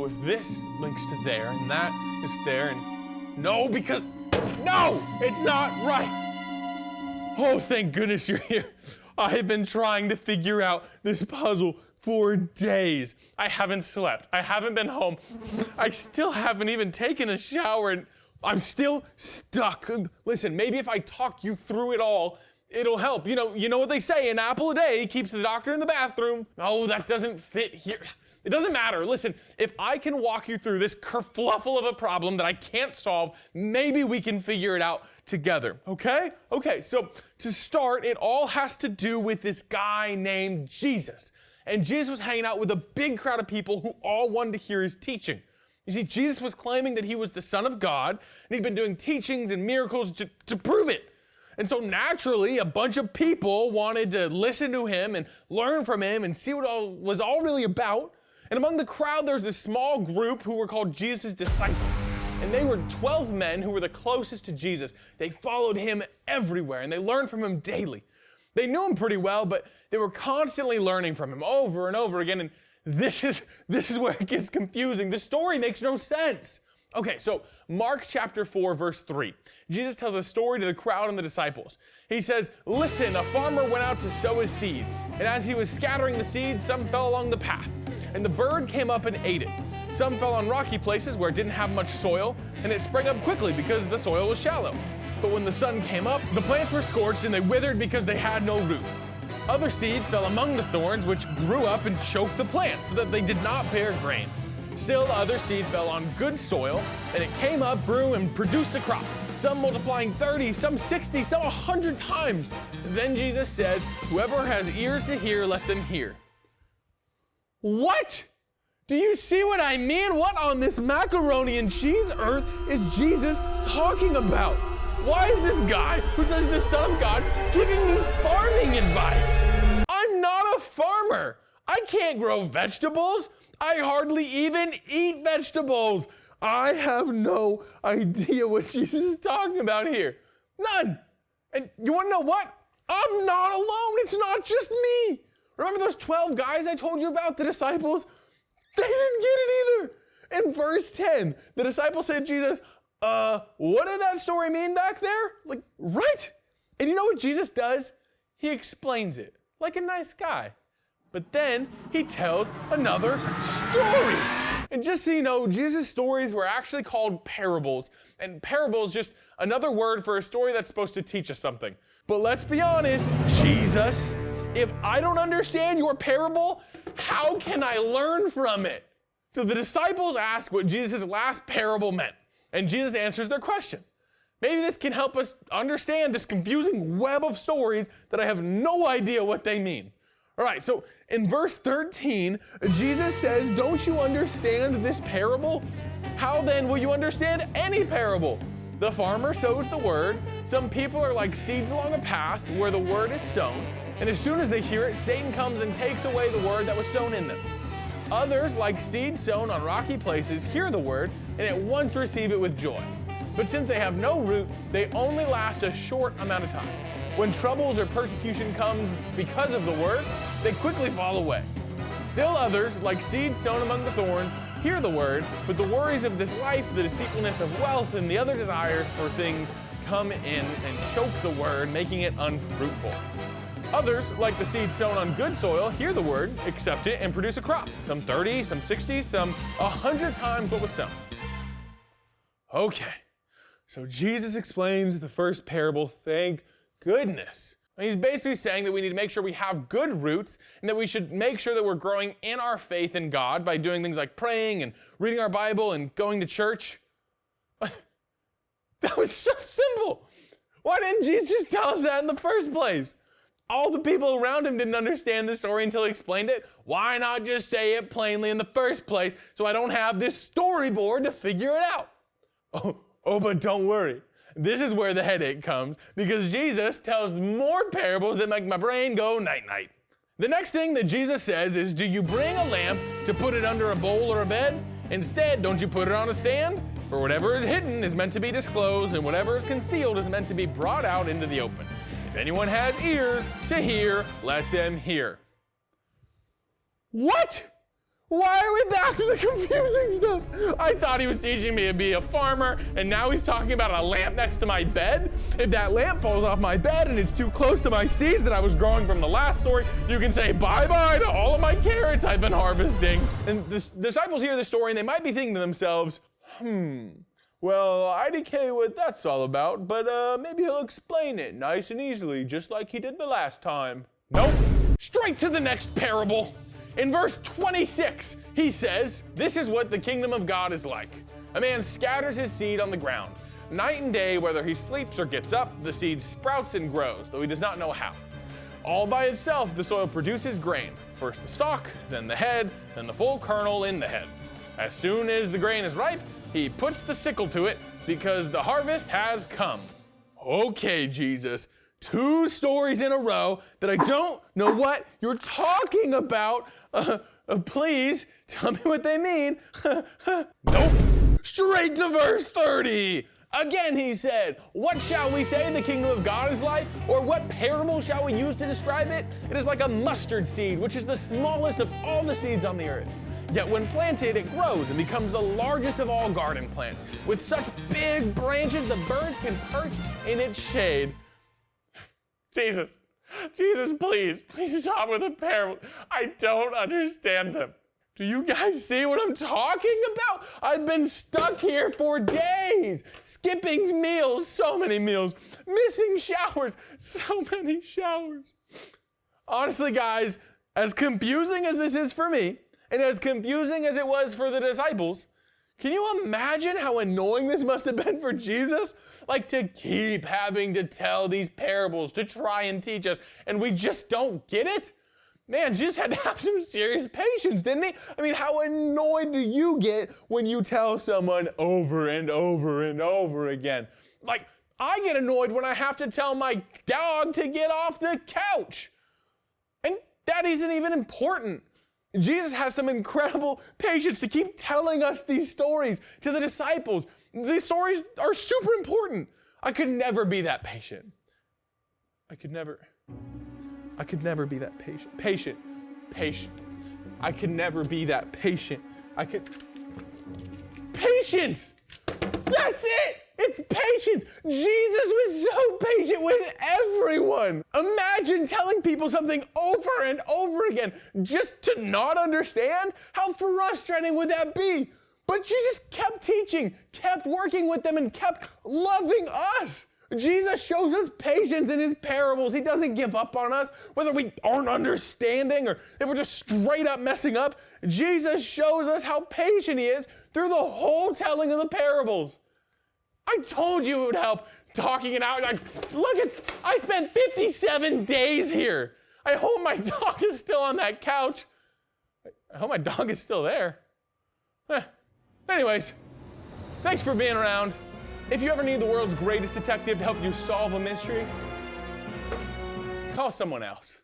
So if this links to there, and that is there, and no, it's not right. Oh, thank goodness you're here. I have been trying to figure out this puzzle for days. I haven't slept. I haven't been home. I still haven't even taken a shower, and I'm still stuck. Listen, maybe if I talk you through it all, it'll help. You know what they say, an apple a day keeps the doctor in the bathroom. Oh, that doesn't fit here. It doesn't matter. Listen, if I can walk you through this kerfluffle of a problem that I can't solve, maybe we can figure it out together, okay? Okay, so to start, it all has to do with this guy named Jesus. And Jesus was hanging out with a big crowd of people who all wanted to hear his teaching. You see, Jesus was claiming that he was the Son of God, and he'd been doing teachings and miracles to prove it. And so naturally, a bunch of people wanted to listen to him and learn from him and see what it was all really about. And among the crowd, there's this small group who were called Jesus' disciples. And they were 12 men who were the closest to Jesus. They followed him everywhere, and they learned from him daily. They knew him pretty well, but they were constantly learning from him over and over again. And this is where it gets confusing. The story makes no sense. Okay, so Mark chapter 4, verse 3. Jesus tells a story to the crowd and the disciples. He says, "Listen, a farmer went out to sow his seeds. And as he was scattering the seeds, some fell along the path. And the bird came up and ate it. Some fell on rocky places where it didn't have much soil, and it sprang up quickly because the soil was shallow. But when the sun came up, the plants were scorched and they withered because they had no root. Other seeds fell among the thorns, which grew up and choked the plants so that they did not bear grain. Still, other seed fell on good soil, and it came up, grew, and produced a crop, some multiplying 30, some 60, some 100 times. Then Jesus says, 'Whoever has ears to hear, let them hear.'" What? Do you see what I mean? What on this macaroni and cheese earth is Jesus talking about? Why is this guy who says the Son of God giving me farming advice? I'm not a farmer. I can't grow vegetables. I hardly even eat vegetables. I have no idea what Jesus is talking about here. None. And you want to know what? I'm not alone. It's not just me. Remember those 12 guys I told you about, the disciples? They didn't get it either. In verse 10, the disciples said to Jesus, what did that story mean back there? Like, right? And you know what Jesus does? He explains it like a nice guy. But then he tells another story. And just so you know, Jesus' stories were actually called parables. And parables just another word for a story that's supposed to teach us something. But let's be honest, Jesus, if I don't understand your parable, how can I learn from it? So the disciples ask what Jesus' last parable meant, and Jesus answers their question. Maybe this can help us understand this confusing web of stories that I have no idea what they mean. All right, so in verse 13, Jesus says, "Don't you understand this parable? How then will you understand any parable? The farmer sows the word. Some people are like seeds along a path where the word is sown. And as soon as they hear it, Satan comes and takes away the word that was sown in them. Others, like seeds sown on rocky places, hear the word and at once receive it with joy. But since they have no root, they only last a short amount of time. When troubles or persecution comes because of the word, they quickly fall away. Still others, like seeds sown among the thorns, hear the word, but the worries of this life, the deceitfulness of wealth, and the other desires for things come in and choke the word, making it unfruitful. Others, like the seed sown on good soil, hear the word, accept it, and produce a crop. Some 30, some 60, some 100 times what was sown." Okay, so Jesus explains the first parable, thank goodness. He's basically saying that we need to make sure we have good roots and that we should make sure that we're growing in our faith in God by doing things like praying and reading our Bible and going to church. That was so simple. Why didn't Jesus just tell us that in the first place? All the people around him didn't understand the story until he explained it. Why not just say it plainly in the first place so I don't have this storyboard to figure it out? But don't worry. This is where the headache comes because Jesus tells more parables that make my brain go night-night. The next thing that Jesus says is, do you bring a lamp to put it under a bowl or a bed? Instead, don't you put it on a stand? For whatever is hidden is meant to be disclosed, and whatever is concealed is meant to be brought out into the open. If anyone has ears to hear, let them hear. What? Why are we back to the confusing stuff? I thought he was teaching me to be a farmer, and now he's talking about a lamp next to my bed. If that lamp falls off my bed and it's too close to my seeds that I was growing from the last story, you can say bye-bye to all of my carrots I've been harvesting. And the disciples hear this story and they might be thinking to themselves, well, IDK what that's all about, but maybe he'll explain it nice and easily, just like he did the last time. Nope. Straight to the next parable. In verse 26, he says, this is what the kingdom of God is like. A man scatters his seed on the ground. Night and day, whether he sleeps or gets up, the seed sprouts and grows, though he does not know how. All by itself, the soil produces grain. First the stalk, then the head, then the full kernel in the head. As soon as the grain is ripe, he puts the sickle to it because the harvest has come. Okay, Jesus. 2 stories in a row that I don't know what you're talking about. Please tell me what they mean. Nope. Straight to verse 30. Again he said, what shall we say the kingdom of God is like? Or what parable shall we use to describe it? It is like a mustard seed, which is the smallest of all the seeds on the earth. Yet when planted, it grows and becomes the largest of all garden plants. With such big branches, the birds can perch in its shade. Jesus, please stop with the parable. I don't understand them. Do you guys see what I'm talking about? I've been stuck here for days, skipping meals, so many meals, missing showers, so many showers. Honestly, guys, as confusing as this is for me, and as confusing as it was for the disciples, can you imagine how annoying this must have been for Jesus? Like to keep having to tell these parables to try and teach us, and we just don't get it? Man, Jesus had to have some serious patience, didn't he? I mean, how annoyed do you get when you tell someone over and over and over again? Like, I get annoyed when I have to tell my dog to get off the couch. And that isn't even important. Jesus has some incredible patience to keep telling us these stories to the disciples. These stories are super important. I could never be that patient. I could never be that patient. Patient. I could never be that patient. Patience! That's it! It's patience! Jesus was so patient with everyone! Imagine telling people something over and over again just to not understand? How frustrating would that be? But Jesus kept teaching, kept working with them, and kept loving us. Jesus shows us patience in his parables. He doesn't give up on us, whether we aren't understanding or if we're just straight up messing up. Jesus shows us how patient he is through the whole telling of the parables. I told you it would help talking it out. I spent 57 days here. I hope my dog is still on that couch. I hope my dog is still there. Anyways, thanks for being around. If you ever need the world's greatest detective to help you solve a mystery, call someone else.